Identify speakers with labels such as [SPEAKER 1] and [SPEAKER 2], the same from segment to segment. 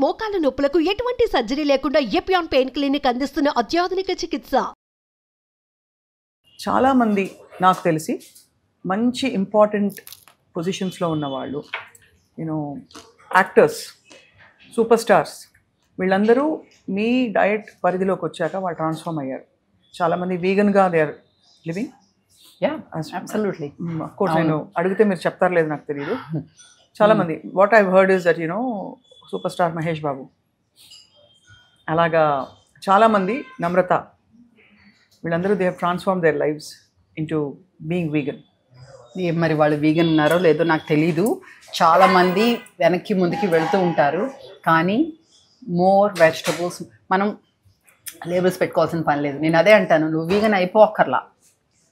[SPEAKER 1] మోకాల నొప్పులకు ఎటువంటి సర్జరీ లేకుండా ఎపియాన్ పెయిన్ క్లినిక్ అందిస్తున్న అత్యాధునిక చికిత్స.
[SPEAKER 2] చాలామంది నాకు తెలిసి మంచి ఇంపార్టెంట్ పొజిషన్స్లో ఉన్నవాళ్ళు, యాక్టర్స్, సూపర్ స్టార్స్, వీళ్ళందరూ మీ డయట్ పరిధిలోకి వచ్చాక వాళ్ళు ట్రాన్స్ఫార్మ్ అయ్యారు. చాలామంది వీగన్గా they are living.
[SPEAKER 3] Absolutely.
[SPEAKER 2] Of course నేను అడిగితే మీరు చెప్తారు లేదు నాకు తెలియదు. చాలామంది what I heard is that super star Mahesh Babu, అలాగా చాలామంది, నమ్రత, వీళ్ళందరూ they have transform their lives into being vegan.
[SPEAKER 3] మరి వాళ్ళు వీగన్ ఉన్నారో లేదో నాకు తెలీదు. చాలామంది వెనక్కి ముందుకి వెళ్తూ ఉంటారు, కానీ మోర్ వెజిటబుల్స్ మనం లేబుల్స్ పెట్టుకోవాల్సిన పని లేదు. నేను అదే అంటాను, నువ్వు వీగన్ అయిపోక్కర్లా.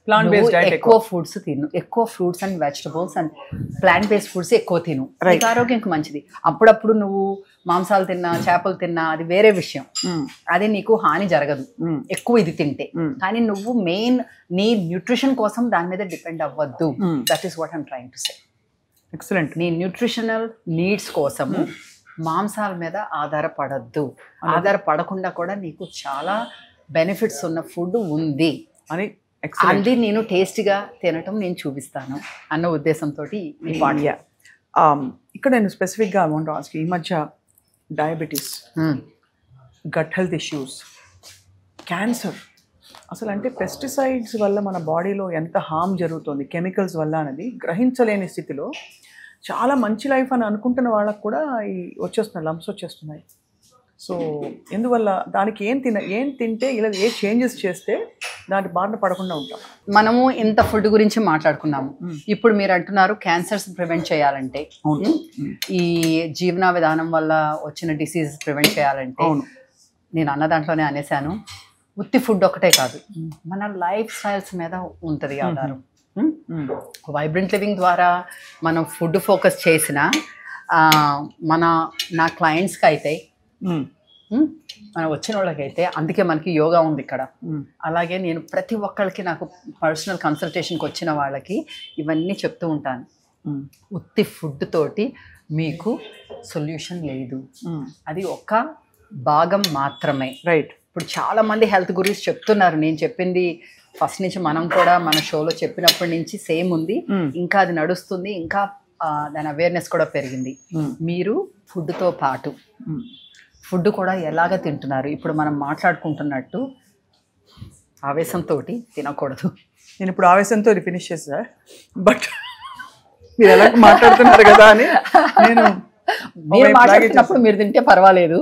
[SPEAKER 2] ప్లాంట్ బేస్డ్ డైట్
[SPEAKER 3] ఎక్కువ ఫుడ్స్ తిను, ఎక్కువ fruits and vegetables and plant based foods ఎక్కువ తిను. నీకు ఆరోగ్యానికి మంచిది. అప్పుడప్పుడు నువ్వు మాంసాలు తిన్నా, చేపలు తిన్నా, అది వేరే విషయం, అది నీకు హాని జరగదు ఎక్కువ ఇది తింటే. కానీ నువ్వు మెయిన్ నీ న్యూట్రిషన్ కోసం దాని మీద డిపెండ్ అవ్వద్దు. That is what I'm trying to say.
[SPEAKER 2] Excellent.
[SPEAKER 3] నీ న్యూట్రిషనల్ నీడ్స్ కోసము మాంసాల మీద ఆధారపడద్దు. ఆధారపడకుండా కూడా నీకు చాలా బెనిఫిట్స్ ఉన్న ఫుడ్ ఉంది
[SPEAKER 2] అని
[SPEAKER 3] అది నేను టేస్టీగా తినటం నేను చూపిస్తాను అన్న ఉద్దేశంతో ఈ పాఠ్య.
[SPEAKER 2] ఇక్కడ నేను స్పెసిఫిక్గా వాంట్ టు ఆస్క్, ఈ మధ్య diabetes, gut health issues, cancer, అసలు అంటే పెస్టిసైడ్స్ వల్ల మన బాడీలో ఎంత హార్మ్ జరుగుతుంది కెమికల్స్ వల్ల అనేది గ్రహించలేని స్థితిలో చాలా మంచి లైఫ్ అని అనుకుంటున్న వాళ్ళకు కూడా వచ్చేస్తున్నాయి, లంప్స్ వచ్చేస్తున్నాయి. సో ఎందువల్ల, దానికి ఏం తింటే ఇలా ఏ చేంజెస్ చేస్తే దాని బారిన పడకుండా ఉంటాం?
[SPEAKER 3] మనము ఇంత ఫుడ్ గురించి మాట్లాడుకున్నాము. ఇప్పుడు మీరు అంటున్నారు క్యాన్సర్స్ ప్రివెంట్ చేయాలంటే, ఈ జీవన విధానం వల్ల వచ్చిన డిసీజెస్ ప్రివెంట్ చేయాలంటే, నేను అన్న దాంట్లోనే అనేసాను, ఉత్తి ఫుడ్ ఒకటే కాదు, మన లైఫ్ స్టైల్స్ మీద ఉంటుంది ఆధారం. వైబ్రెంట్ లివింగ్ ద్వారా మనం ఫుడ్ ఫోకస్ చేసిన నా క్లయింట్స్కి అయితే, మనం వచ్చిన వాళ్ళకైతే, అందుకే మనకి యోగా ఉంది ఇక్కడ. అలాగే నేను ప్రతి ఒక్కరికి, నాకు పర్సనల్ కన్సల్టేషన్కి వచ్చిన వాళ్ళకి ఇవన్నీ చెప్తూ ఉంటాను. ఉత్తి ఫుడ్ తోటి మీకు సొల్యూషన్ లేదు, అది ఒక భాగం మాత్రమే.
[SPEAKER 2] రైట్.
[SPEAKER 3] ఇప్పుడు చాలామంది హెల్త్ గురించి చెప్తున్నారు. నేను చెప్పింది ఫస్ట్ నుంచి, మనం కూడా మన షోలో చెప్పినప్పటి నుంచి సేమ్ ఉంది, ఇంకా అది నడుస్తుంది, ఇంకా దాని అవేర్నెస్ కూడా పెరిగింది. మీరు ఫుడ్తో పాటు ఫుడ్ కూడా ఎలాగ తింటున్నారు. ఇప్పుడు మనం మాట్లాడుకుంటున్నట్టు ఆవేశంతో తినకూడదు.
[SPEAKER 2] నేను ఇప్పుడు ఆవేశంతో ఫినిష్ చేసా, బట్ మీరు ఎలా మాట్లాడుతున్నారు కదా అని నేను
[SPEAKER 3] మాట్లాడుతున్నప్పుడు మీరు తింటే పర్వాలేదు,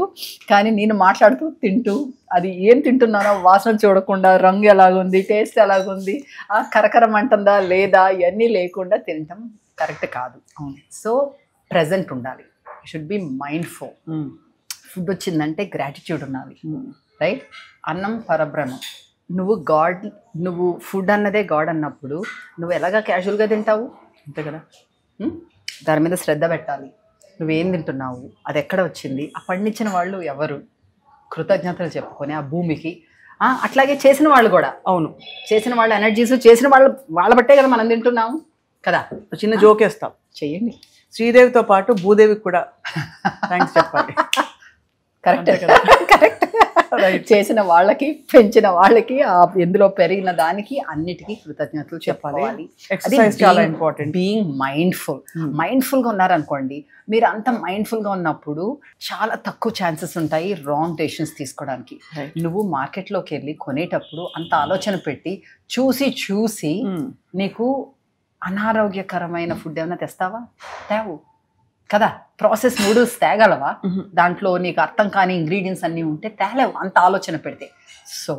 [SPEAKER 3] కానీ నేను మాట్లాడుతూ తింటూ అది ఏం తింటున్నానో వాసన చూడకుండా, రంగు ఎలాగుంది, టేస్ట్ ఎలాగుంది, కరకరం అంటుందా లేదా, ఇవన్నీ లేకుండా తినటం కరెక్ట్ కాదు. సో ప్రెజెంట్ ఉండాలి, షుడ్ బి మైండ్ఫుల్. ఫుడ్ వచ్చిందంటే గ్రాటిట్యూడ్ ఉండాలి, రైట్? అన్నం పరబ్రహ్మం. నువ్వు ఫుడ్ అన్నదే గాడ్ అన్నప్పుడు నువ్వు ఎలాగా క్యాజువల్గా తింటావు? అంతే కదా. దాని మీద శ్రద్ధ పెట్టాలి. నువ్వేం తింటున్నావు, అది ఎక్కడ వచ్చింది, ఆ పండించిన వాళ్ళు ఎవరు, కృతజ్ఞతలు చెప్పుకొని ఆ భూమికి. అట్లాగే చేసిన వాళ్ళు కూడా, అవును, చేసిన వాళ్ళ ఎనర్జీస్, చేసిన వాళ్ళ బట్టే కదా మనం తింటున్నాము కదా.
[SPEAKER 2] చిన్న జోకేస్తాం,
[SPEAKER 3] చెయ్యండి.
[SPEAKER 2] శ్రీదేవితో పాటు భూదేవికి కూడా థ్యాంక్స్ చెప్పాలి.
[SPEAKER 3] Correct correct. చేసిన వాళ్ళకి, పెంచిన వాళ్ళకి, ఎందులో పెరిగిన దానికి అన్నిటికీ కృతజ్ఞతలు చెప్పాలి.
[SPEAKER 2] చాలా ఇంపార్టెంట్.
[SPEAKER 3] బీయింగ్ మైండ్ఫుల్గా ఉన్నారనుకోండి, మీరు అంత మైండ్ఫుల్గా ఉన్నప్పుడు చాలా తక్కువ ఛాన్సెస్ ఉంటాయి రాంగ్ డెసిషన్స్ తీసుకోవడానికి. నువ్వు మార్కెట్లోకి వెళ్ళి కొనేటప్పుడు అంత ఆలోచన పెట్టి చూసి నీకు అనారోగ్యకరమైన ఫుడ్ ఏమైనా తెస్తావా? తేవు కదా. ప్రాసెస్ నూడిల్స్ తేగలవా? దాంట్లో నీకు అర్థం కాని ఇంగ్రీడియంట్స్ అన్నీ ఉంటే తేలేవు, అంత ఆలోచన పెడితే. సో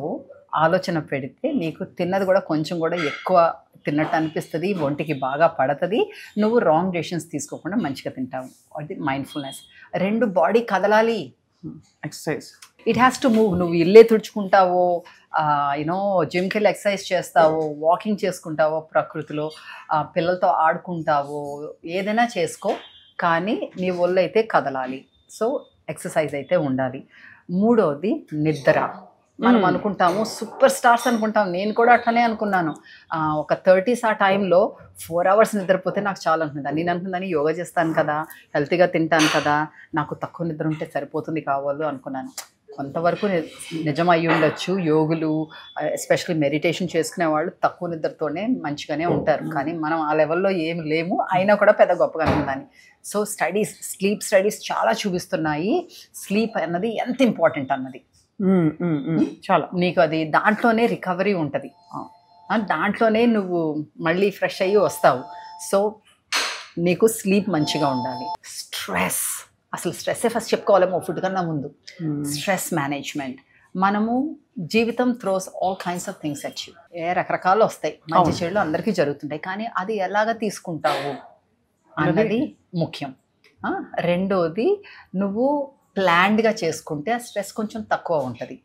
[SPEAKER 3] ఆలోచన పెడితే నీకు తిన్నది కూడా కొంచెం కూడా ఎక్కువ తిన్నట్టు అనిపిస్తుంది, ఒంటికి బాగా పడుతుంది, నువ్వు రాంగ్ డెసిషన్స్ తీసుకోకుండా మంచిగా తింటావు. అది మైండ్ఫుల్నెస్. 2, బాడీ కదలాలి,
[SPEAKER 2] exercise.
[SPEAKER 3] It has to move. నువ్వు ఇల్లే తుడుచుకుంటావో, జిమ్కి వెళ్ళి ఎక్సర్సైజ్ చేస్తావో, వాకింగ్ చేసుకుంటావో, ప్రకృతిలో పిల్లలతో ఆడుకుంటావో, ఏదైనా చేసుకో, కానీ నీ ఒళ్ళు అయితే కదలాలి. సో ఎక్సర్సైజ్ అయితే ఉండాలి. 3వది నిద్ర. మనం అనుకుంటాము సూపర్ స్టార్స్ అనుకుంటాం. నేను కూడా అట్లనే అనుకున్నాను. ఒక 30s ఆ టైంలో 4 hours నిద్రపోతే నాకు చాలా అనుకుంటాను. నేను అనుకున్నాను యోగా చేస్తాను కదా, హెల్తీగా తింటాను కదా, నాకు తక్కువ నిద్ర ఉంటే సరిపోతుంది కావాలి అనుకున్నాను. కొంతవరకు నిజం అయ్యి ఉండొచ్చు. యోగులు ఎస్పెషల్లీ మెడిటేషన్ చేసుకునే వాళ్ళు తక్కువ నిద్రతోనే మంచిగానే ఉంటారు. కానీ మనం ఆ లెవెల్లో ఏమి లేము, అయినా కూడా పెద్ద గొప్పగా ఉందని. సో స్లీప్ స్టడీస్ చాలా చూపిస్తున్నాయి స్లీప్ అన్నది ఎంత ఇంపార్టెంట్ అన్నది.
[SPEAKER 2] చాలా
[SPEAKER 3] నీకు అది దాంట్లోనే రికవరీ ఉంటుంది, దాంట్లోనే నువ్వు మళ్ళీ ఫ్రెష్ అయ్యి వస్తావు. సో నీకు స్లీప్ మంచిగా ఉండాలి. స్ట్రెస్, అసలు స్ట్రెస్సే ఫస్ట్ చెప్పుకోవాలేమో ఫుడ్ కన్నా ముందు. Stress management. మనము జీవితం throws all kinds of things at you. రకరకాలు వస్తాయి, మంచి చెడులు అందరికీ జరుగుతుంటాయి. కానీ అది ఎలాగ తీసుకుంటావు అన్నది ముఖ్యం. రెండోది, నువ్వు ప్లాన్డ్గా చేసుకుంటే ఆ స్ట్రెస్ కొంచెం తక్కువ ఉంటుంది.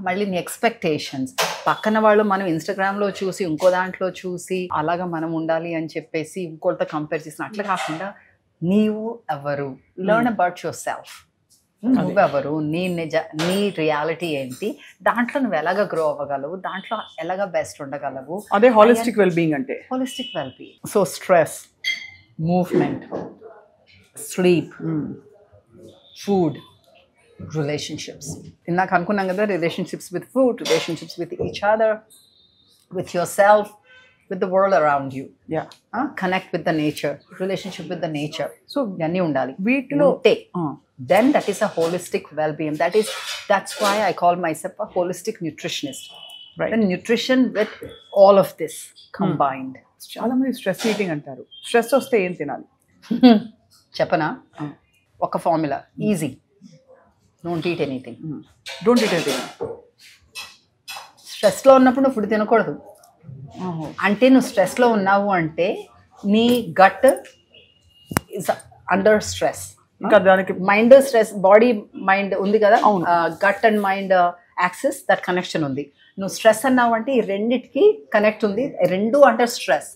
[SPEAKER 3] మళ్ళీ నీ ఎక్స్పెక్టేషన్స్, పక్కన వాళ్ళు మనం ఇన్స్టాగ్రామ్లో చూసి ఇంకో దాంట్లో చూసి అలాగా మనం ఉండాలి అని చెప్పేసి ఇంకోటితో కంపేర్ చేసిన అట్లా కాకుండా నీవు ఎవరు, లెర్న్ అబౌట్ యువర్ సెల్ఫ్. నువ్వెవరు, నీ రియాలిటీ ఏంటి, దాంట్లో నువ్వు ఎలాగ గ్రో అవ్వగలవు, దాంట్లో ఎలాగ బెస్ట్ ఉండగలవు.
[SPEAKER 2] అదే హాలిస్టిక్ వెల్బీయింగ్ అంటే.
[SPEAKER 3] Holistic wellbeing. So stress, movement, sleep, food, relationships. ఇందాక అనుకున్నాం కదా, relationships with food, relationships with each other, with your self, with the world around you. Connect with the nature, relationship with the nature. So iyanni undali veetlo then that is a holistic well-being. That's why I call myself a holistic nutritionist. Right. And nutrition with all of this combined.
[SPEAKER 2] చాలా మంది stress eating అంటారు. Stress వస్తే ఏం తినాలి
[SPEAKER 3] చెప్పనా? ఒక formula, easy. Don't eat anything. స్ట్రెస్లో ఉన్నప్పుడు నువ్వు ఫుడ్ తినకూడదు. అంటే నువ్వు స్ట్రెస్లో ఉన్నావు అంటే నీ గట్ ఇస్ అండర్ స్ట్రెస్.
[SPEAKER 2] ఇంకా దానికి
[SPEAKER 3] మైండ్ స్ట్రెస్, బాడీ మైండ్ ఉంది కదా, gut and mind axis, that connection ఉంది. నువ్వు స్ట్రెస్ అన్నావు అంటే ఈ రెండిటికి కనెక్ట్ ఉంది, రెండు under stress.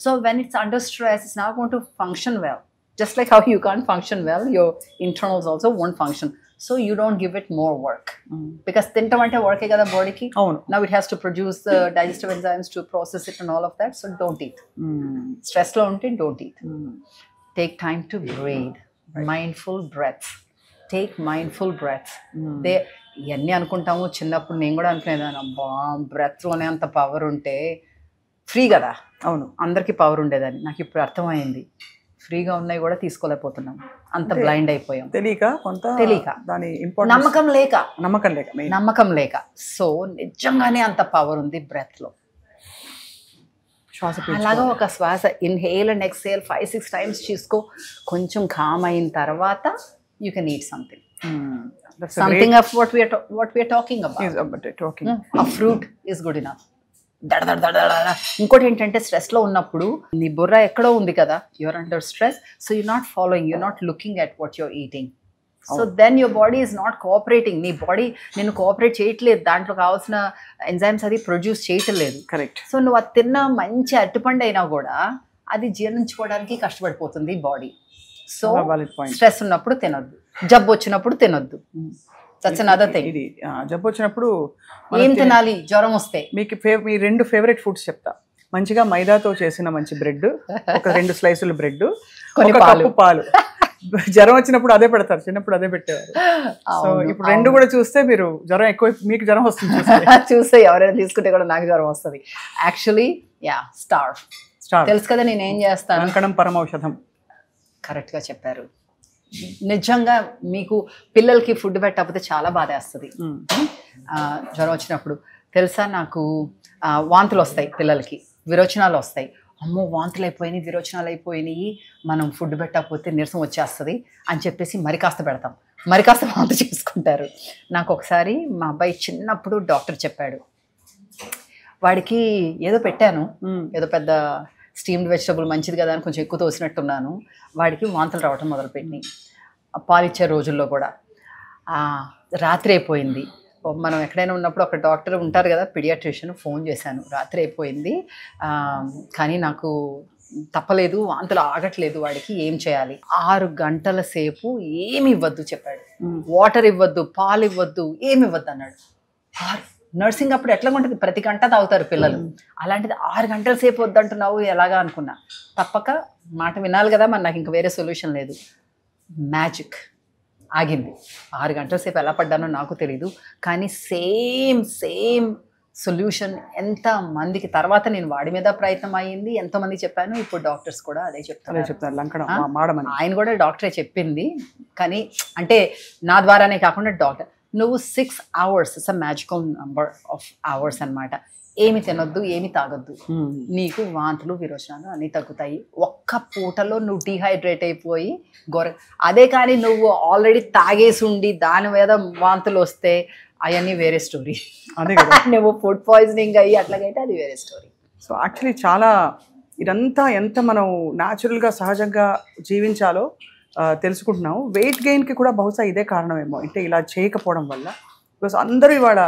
[SPEAKER 3] So when it's under stress, it's not going to function well. Just like how you can't function well, your internals also won't function. So you don't give it more work. Because tintam ante work kada body ki. Now it has to produce the digestive enzymes to process it and all of that. So don't eat. Stress lo unte don't eat. Take time to breathe. Right. Mindful breaths. Take mindful breaths. ఇవన్నీ అనుకుంటాము. చిన్నప్పుడు నేను కూడా అనుకునేదాన్ని, అబ్బా బ్రెత్లోనే అంత power ఉంటే free కదా. అవును, అందరికీ పవర్ ఉండేదాన్ని. నాకు ఇప్పుడు అర్థమైంది, ఫ్రీగా ఉన్నాయి కూడా తీసుకోలేకపోతున్నాం, అంత బ్లైండ్ అయిపోయాం. తెలియక దాని నమ్మకం లేక. సో నిజంగానే అంత పవర్ ఉంది బ్రెత్ లో. అలాగా ఒక శ్వాస ఇన్హేల్ అండ్ ఎక్స్హేల్ 5-6 times తీసుకో. కొంచెం కామ్ అయిన తర్వాత you can eat something of what we're talking about. A fruit is good enough. ఇంకోటి ఏంటంటే, స్ట్రెస్లో ఉన్నప్పుడు నీ బుర్ర ఎక్కడో ఉంది కదా, you're under stress. So you not following, you're not looking at what you're eating. So then your body is not cooperating. నీ body నేను కోఆపరేట్ చేయట్లేదు, దాంట్లో కావాల్సిన ఎంజైమ్స్ అది ప్రొడ్యూస్ చేయట్లేదు. కరెక్ట్. సో నువ్వు అది తిన్న మంచి అరటిపండు అయినా కూడా అది జీర్ణించుకోవడానికి కష్టపడిపోతుంది బాడీ. సో స్ట్రెస్ ఉన్నప్పుడు తినొద్దు, జబ్బు వచ్చినప్పుడు తినొద్దు. That's another thing.
[SPEAKER 2] ఇది జబ్బు వచ్చినప్పుడు
[SPEAKER 3] ఏం తినాలి? జ్వరం వస్తే
[SPEAKER 2] మీకు మీ 2 ఫేవరెట్ ఫుడ్స్ చెప్తా. మంచిగా మైదాతో చేసిన మంచి బ్రెడ్, ఒక 2 slices బ్రెడ్, ఒక కప్పు పాలు. జ్వరం వచ్చినప్పుడు అదే పెడతారు, చిన్నప్పుడు అదే పెట్టేవారు. సో ఇప్పుడు 2 కూడా చూస్తే మీరు జ్వరం ఎక్కువ, మీకు జ్వరం వస్తుంది
[SPEAKER 3] చూస్తే ఎవరైనా తీసుకుంటే కూడా నాకు జ్వరం వస్తుంది. యాక్చువల్లీ స్టార్ తెలుసు కదా నేను ఏం చేస్తాను.
[SPEAKER 2] కంకణం పరమౌషధం.
[SPEAKER 3] కరెక్ట్గా చెప్పారు. నిజంగా మీకు పిల్లలకి ఫుడ్ పెట్టకపోతే చాలా బాధ వేస్తుంది. జ్వరం వచ్చినప్పుడు తెలుసా, నాకు వాంతులు వస్తాయి, పిల్లలకి విరోచనాలు వస్తాయి. అమ్మో వాంతులు అయిపోయినాయి, విరోచనాలు అయిపోయినాయి, మనం ఫుడ్ పెట్టకపోతే నీరసం వచ్చేస్తుంది అని చెప్పేసి మరి కాస్త పెడతాం, మరి కాస్త వాంతు చేసుకుంటారు. నాకు ఒకసారి మా అబ్బాయి చిన్నప్పుడు డాక్టర్ చెప్పాడు, వాడికి ఏదో పెట్టాను, ఏదో పెద్ద స్టీమ్డ్ వెజిటబుల్ మంచిది కదా అని కొంచెం ఎక్కువ తోసినట్టున్నాను. వాడికి వాంతులు రావటం మొదలుపెట్టినాయి. పాలిచ్చే రోజుల్లో కూడా. రాత్రి అయిపోయింది. మనం ఎక్కడైనా ఉన్నప్పుడు ఒక డాక్టర్ ఉంటారు కదా, పీడియాట్రిషియన్, ఫోన్ చేశాను. రాత్రి అయిపోయింది, కానీ నాకు తప్పలేదు, వాంతులు ఆగట్లేదు, వాడికి ఏం చేయాలి? 6 గంటల సేపు ఏమి ఇవ్వద్దు చెప్పాడు. వాటర్ ఇవ్వద్దు, పాలు ఇవ్వద్దు, ఏమి ఇవ్వద్దు అన్నాడు. నర్సింగ్ అప్పుడు ఎట్లా ఉంటుంది, ప్రతి గంట తాగుతారు పిల్లలు, అలాంటిది 6 గంటల సేపు వద్దంటున్నావు ఎలాగా అనుకున్నా. తప్పక మాట వినాలి కదా, మరి నాకు ఇంకా వేరే సొల్యూషన్ లేదు. మ్యాజిక్ ఆగింది. 6 గంటల సేపు ఎలా పడ్డానో నాకు తెలీదు, కానీ సేమ్ సొల్యూషన్ ఎంత మందికి తర్వాత నేను వాడి మీద ప్రయత్నం అయ్యింది, ఎంతోమంది చెప్పాను. ఇప్పుడు డాక్టర్స్ కూడా అదే చెప్తారు. ఆయన కూడా డాక్టరే చెప్పింది, కానీ అంటే నా ద్వారానే కాకుండా డాక్టర్ నువ్వు 6 hours it's a magical number of hours అనమాట. ఏమి తినొద్దు, ఏమి తాగొద్దు, నీకు వాంతులు విరోచనాలు అన్నీ తగ్గుతాయి. ఒక్క పూటలో నువ్వు డీహైడ్రేట్ అయిపోయి అదే కానీ నువ్వు ఆల్రెడీ తాగేసి ఉండి దాని మీద వాంతులు వస్తే అవన్నీ వేరే స్టోరీ.
[SPEAKER 2] అదే కదా,
[SPEAKER 3] నువ్వు ఫుడ్ పాయిజనింగ్ అయ్యి అట్లాగైతే అది వేరే స్టోరీ.
[SPEAKER 2] సో యాక్చువల్లీ చాలా ఇదంతా ఎంత మనం న్యాచురల్గా సహజంగా జీవించాలో తెలుసుకుంటున్నాం. వెయిట్ గెయిన్కి కూడా బహుశా ఇదే కారణమేమో, అంటే ఇలా చేయకపోవడం వల్ల. బికాస్ అందరూ ఇవాళ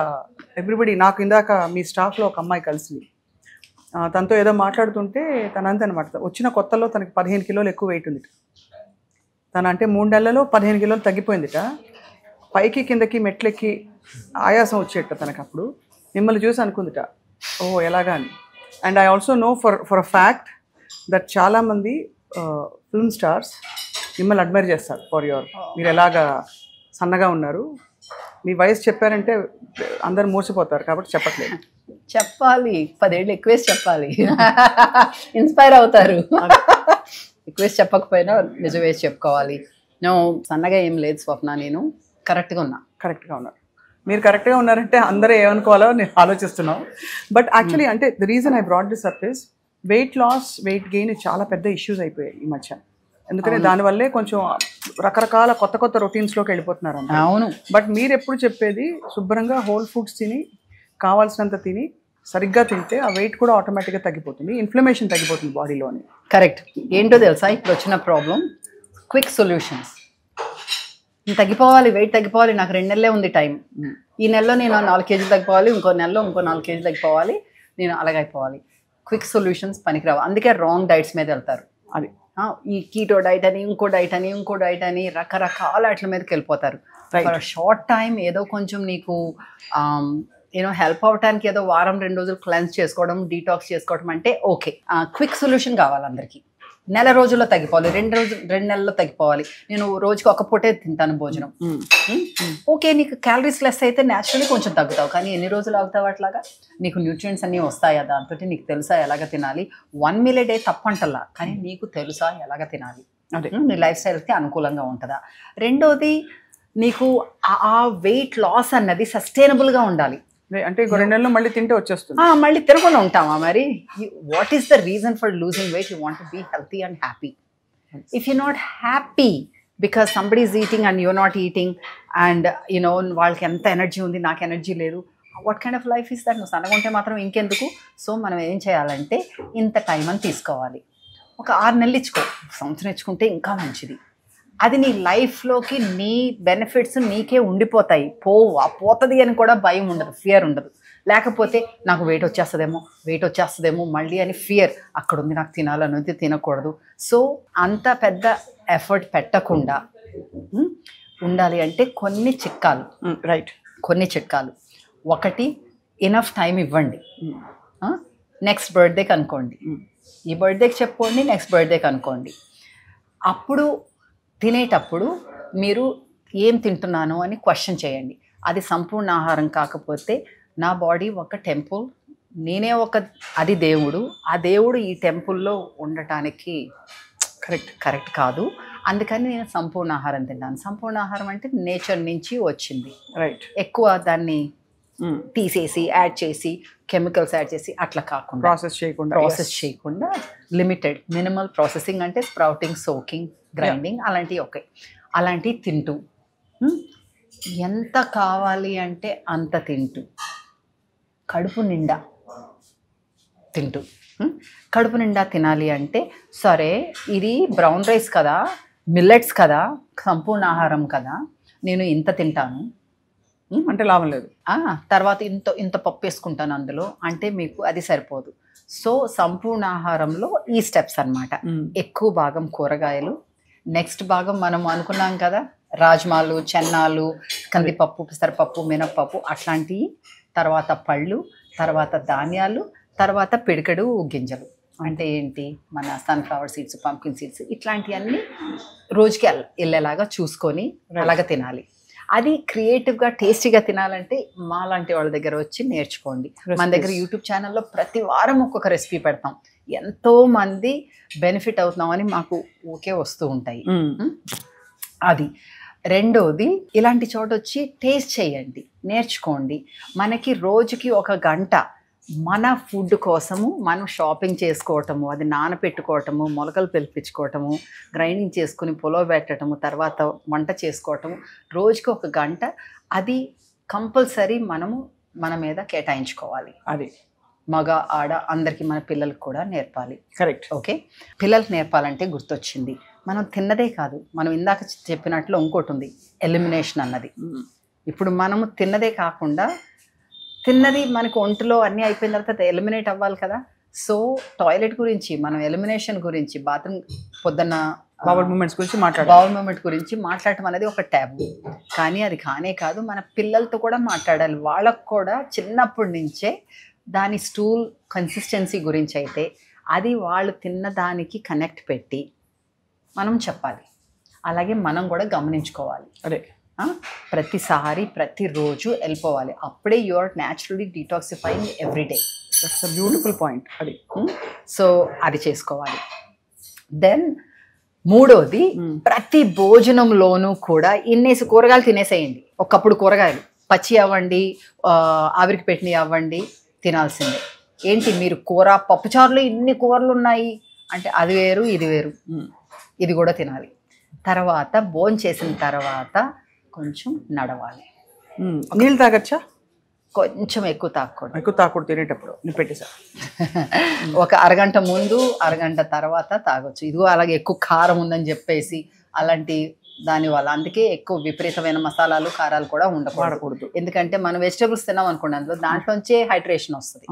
[SPEAKER 2] ఎవ్రీబడి, నాకు ఇందాక మీ స్టాఫ్లో ఒక అమ్మాయి కలిసింది, తనతో ఏదో మాట్లాడుతుంటే తనంత అనమాట, వచ్చిన కొత్తలో తనకి 15 కిలోలు ఎక్కువ వెయిట్ ఉంది. తను అంటే 3 నెలలలో 15 కిలోలు తగ్గిపోయిందిట. పైకి కిందకి మెట్లెక్కి ఆయాసం వచ్చేట తనకు. అప్పుడు మిమ్మల్ని చూసి అనుకుందిట, ఓ ఎలాగా అని. And I also know for a fact that చాలామంది ఫిల్మ్ స్టార్స్ మిమ్మల్ని అడ్మైర్ చేస్తారు ఫర్ యువర్, మీరు ఎలాగా సన్నగా ఉన్నారు. మీ వయసు చెప్పారంటే అందరు మోసపోతారు, కాబట్టి చెప్పట్లేదు.
[SPEAKER 3] చెప్పాలి, 10 ఏళ్ళు ఎక్కువేసి చెప్పాలి, ఇన్స్పైర్ అవుతారు. ఎక్కువేసి చెప్పకపోయినా నిజం వేసి చెప్పుకోవాలి. నేను సన్నగా ఏం లేదు స్వప్న, నేను కరెక్ట్గా ఉన్నారు. మీరు కరెక్ట్గా ఉన్నారంటే అందరూ ఏమనుకోవాలో నేను ఆలోచిస్తున్నాం. బట్ యాక్చువల్లీ అంటే the reason I brought this up is weight loss, weight gain చాలా పెద్ద ఇష్యూస్ అయిపోయాయి ఈ మధ్య. ఎందుకంటే దానివల్లే కొంచెం రకరకాల కొత్త రొటీన్స్లోకి వెళ్ళిపోతున్నారు. అవును.
[SPEAKER 2] బట్ మీరు ఎప్పుడు చెప్పేది శుభ్రంగా హోల్ ఫుడ్స్ తిని, కావాల్సినంత తిని, సరిగ్గా తింటే ఆ వెయిట్ కూడా ఆటోమేటిక్గా తగ్గిపోతుంది, ఇన్ఫ్లమేషన్ తగ్గిపోతుంది బాడీలోని.
[SPEAKER 3] కరెక్ట్. ఏంటో తెలుసా ఇప్పుడు వచ్చిన ప్రాబ్లం, క్విక్ సొల్యూషన్స్. తగ్గిపోవాలి, వెయిట్ తగ్గిపోవాలి, నాకు 2 నెలలే ఉంది టైం. ఈ నెలలో నేను 4 కేజీలు తగ్గిపోవాలి, ఇంకో నెలలో ఇంకో 4 కేజీలు తగ్గిపోవాలి, నేను అలాగైపోవాలి. క్విక్ సొల్యూషన్స్ పనికిరావు, అందుకే రాంగ్ డైట్స్ మీద వెళ్తారు.
[SPEAKER 2] అది
[SPEAKER 3] ఈ కీటో డైట్ అని, ఇంకో డైట్ అని రకరకాల వాటి మీదకి వెళ్ళిపోతారు. ఫర్ షార్ట్ టైం ఏదో కొంచెం నీకు హెల్ప్ అవడానికి ఏదో వారం 2 రోజులు క్లెన్స్ చేసుకోవడం, డీటాక్స్ చేసుకోవడం అంటే ఓకే. క్విక్ సొల్యూషన్ కావాలి అందరికీ. నెల రోజుల్లో తగ్గిపోవాలి, 2 నెలల్లో తగ్గిపోవాలి. నేను రోజుకి ఒక పూటే తింటాను భోజనం, ఓకే. నీకు క్యాలరీస్ లెస్ అయితే న్యాచురల్లీ కొంచెం తగ్గుతావు, కానీ ఎన్ని రోజులు అవుతావు అట్లాగా? నీకు న్యూట్రియంట్స్ అన్నీ వస్తాయా దాంతో? నీకు తెలుసా ఎలాగ తినాలి? 1 meal a day తప్పంటల్లా, కానీ నీకు తెలుసా ఎలాగ తినాలి? అదే నీ లైఫ్ స్టైల్కి అనుకూలంగా ఉంటుందా? రెండోది, నీకు ఆ వెయిట్ లాస్ అన్నది సస్టైనబుల్గా ఉండాలి.
[SPEAKER 2] అంటే 2 నెలలు మళ్ళీ తింటే వచ్చేస్తుంది.
[SPEAKER 3] మళ్ళీ తినకుండా ఉంటామా మరి? What is the reason for losing weight? You want to be healthy and happy. If you not happy because somebody is eating and you're not eating, and వాళ్ళకి ఎంత ఎనర్జీ ఉంది, నాకు ఎనర్జీ లేదు, what kind of life is that? నువ్వు సన్నగా ఉంటే మాత్రం ఇంకెందుకు? సో మనం ఏం చేయాలంటే ఇంత టైం అని తీసుకోవాలి. ఒక 6 నెలలు ఇచ్చుకో, సంవత్సరం ఇచ్చుకుంటే ఇంకా మంచిది. అది నీ లైఫ్లోకి నీ బెనిఫిట్స్ నీకే ఉండిపోతాయి, పోతుంది అని కూడా భయం ఉండదు, ఫియర్ ఉండదు. లేకపోతే నాకు వెయిట్ వచ్చేస్తుందేమో మళ్ళీ అని ఫియర్ అక్కడ ఉంది, నాకు తినాలనేది తినకూడదు. సో అంత పెద్ద ఎఫర్ట్ పెట్టకుండా ఉండాలి అంటే కొన్ని చిట్కాలు.
[SPEAKER 2] రైట్,
[SPEAKER 3] కొన్ని చిట్కాలు. ఒకటి, ఇనఫ్ టైం ఇవ్వండి. నెక్స్ట్ బర్త్డేకి అనుకోండి, ఈ బర్త్డేకి చెప్పుకోండి, నెక్స్ట్ బర్త్డేకి అనుకోండి. అప్పుడు తినేటప్పుడు మీరు ఏం తింటున్నాను అని క్వశ్చన్ చేయండి. అది సంపూర్ణ ఆహారం కాకపోతే, నా బాడీ ఒక టెంపుల్, నేనే అది దేవుడు, ఆ దేవుడు ఈ టెంపుల్లో ఉండటానికి కరెక్ట్ కాదు, అందుకని నేను సంపూర్ణ ఆహారం తిన్నాను. సంపూర్ణ ఆహారం అంటే నేచర్ నుంచి వచ్చింది.
[SPEAKER 2] రైట్.
[SPEAKER 3] ఎక్కువ దాన్ని తీసేసి యాడ్ చేసి కెమికల్స్ యాడ్ చేసి అట్లా కాకుండా, ప్రాసెస్ చేయకుండా లిమిటెడ్ మినిమల్ ప్రాసెసింగ్, అంటే స్ప్రౌటింగ్, సోకింగ్, గ్రైండింగ్, అలాంటివి ఓకే. అలాంటివి తింటూ, ఎంత కావాలి అంటే అంత తింటూ, కడుపు నిండా తింటూ. కడుపు నిండా తినాలి అంటే, సరే ఇది బ్రౌన్ రైస్ కదా, మిల్లెట్స్ కదా, సంపూర్ణ ఆహారం కదా, నేను ఇంత తింటాను
[SPEAKER 2] అంటే లాభం లేదు.
[SPEAKER 3] తర్వాత ఇంత పప్పు వేసుకుంటాను అందులో అంటే మీకు అది సరిపోదు. సో సంపూర్ణ ఆహారంలో ఈ స్టెప్స్ అన్నమాట. ఎక్కువ భాగం కూరగాయలు, నెక్స్ట్ భాగం మనం అనుకున్నాం కదా రాజ్మాలు, చెన్నాలు, కందిపప్పు, పెసరపప్పు, మినప్పప్పు అట్లాంటివి, తర్వాత పళ్ళు, తర్వాత ధాన్యాలు, తర్వాత పిడికెడు గింజలు. అంటే ఏంటి, మన సన్ఫ్లవర్ సీడ్స్, పంకిన్ సీడ్స్ ఇట్లాంటివన్నీ రోజుకి వెళ్ళేలాగా చూసుకొని అలాగా తినాలి. అది క్రియేటివ్గా టేస్టీగా తినాలంటే మా లాంటి వాళ్ళ దగ్గర వచ్చి నేర్చుకోండి. మన దగ్గర యూట్యూబ్ ఛానల్లో ప్రతి వారం ఒక్కొక్క రెసిపీ పెడతాం. ఎంతో మంది బెనిఫిట్ అవుతున్నామని మాకు ఓకే వస్తూ ఉంటాయి. అది రెండోది, ఇలాంటి చోట వచ్చి టేస్ట్ చేయండి, నేర్చుకోండి. మనకి రోజుకి 1 గంట మన ఫుడ్ కోసము మనం షాపింగ్ చేసుకోవటము, అది నానపెట్టుకోవటము, మొలకలు పిలిపించుకోవటము, గ్రైండింగ్ చేసుకుని పులవ పెట్టడము, తర్వాత వంట చేసుకోవటము, రోజుకి 1 గంట అది కంపల్సరీ మనము మన మీద కేటాయించుకోవాలి.
[SPEAKER 2] అది
[SPEAKER 3] మగ ఆడ అందరికీ, మన పిల్లలకు కూడా నేర్పాలి.
[SPEAKER 2] కరెక్ట్.
[SPEAKER 3] ఓకే, పిల్లలకు నేర్పాలంటే గుర్తొచ్చింది, మనం తిన్నదే కాదు, మనం ఇందాక చెప్పినట్లు ఇంకోటి ఉంది, ఎలిమినేషన్ అన్నది. ఇప్పుడు మనము తిన్నదే కాకుండా తిన్నది మనకు ఒంటిలో అన్నీ అయిపోయిన తర్వాత ఎలిమినేట్ అవ్వాలి కదా. సో టాయిలెట్ గురించి, మనం ఎలిమినేషన్ గురించి, బాత్రూమ్ పొద్దున్న
[SPEAKER 2] బౌల్ మూమెంట్స్ గురించి
[SPEAKER 3] బౌల్ మూమెంట్ గురించి మాట్లాడటం అనేది ఒక ట్యాబు. కానీ అది కానే కాదు, మన పిల్లలతో కూడా మాట్లాడాలి. వాళ్ళకు కూడా చిన్నప్పటి నుంచే దాని స్టూల్ కన్సిస్టెన్సీ గురించి అయితే అది వాళ్ళు తిన్న దానికి కనెక్ట్ పెట్టి మనం చెప్పాలి. అలాగే మనం కూడా గమనించుకోవాలి.
[SPEAKER 2] అదే
[SPEAKER 3] ప్రతిసారి ప్రతిరోజు వెళ్ళిపోవాలి. అప్పుడే you are naturally detoxifying everyday.
[SPEAKER 2] That's a beautiful point. అది
[SPEAKER 3] సో అది చేసుకోవాలి. దెన్ మూడోది, ప్రతి భోజనంలోనూ కూడా ఇన్నేసి కూరగాయలు తినేసేయండి. ఒకప్పుడు కూరగాయలు పచ్చి అవ్వండి, ఆవిరికి పెట్టినవి అవ్వండి, తినాల్సిందే. ఏంటి మీరు కూర పప్పుచారులో ఇన్ని కూరలు ఉన్నాయి అంటే అది వేరు ఇది వేరు, ఇది కూడా తినాలి. తర్వాత భోజనం చేసిన తర్వాత కొంచెం నడవాలి.
[SPEAKER 2] నీళ్ళు తాగచ్చా?
[SPEAKER 3] కొంచెం ఎక్కువ తాగకూడదు.
[SPEAKER 2] ఎక్కువ తాగకూడదు తినేటప్పుడు. నేను పెట్టేసా.
[SPEAKER 3] ఒక అరగంట ముందు, అరగంట తర్వాత తాగొచ్చు. ఇదిగో అలాగే ఎక్కువ కారం ఉందని చెప్పేసి అలాంటి దానివల్ల, అందుకే ఎక్కువ విపరీతమైన మసాలాలు, కారాలు కూడా ఉండకూడదు. ఎందుకంటే మనం వెజిటేబుల్స్ తిన్నాం అనుకోండి, దాంట్లోంచే హైడ్రేషన్ వస్తుంది.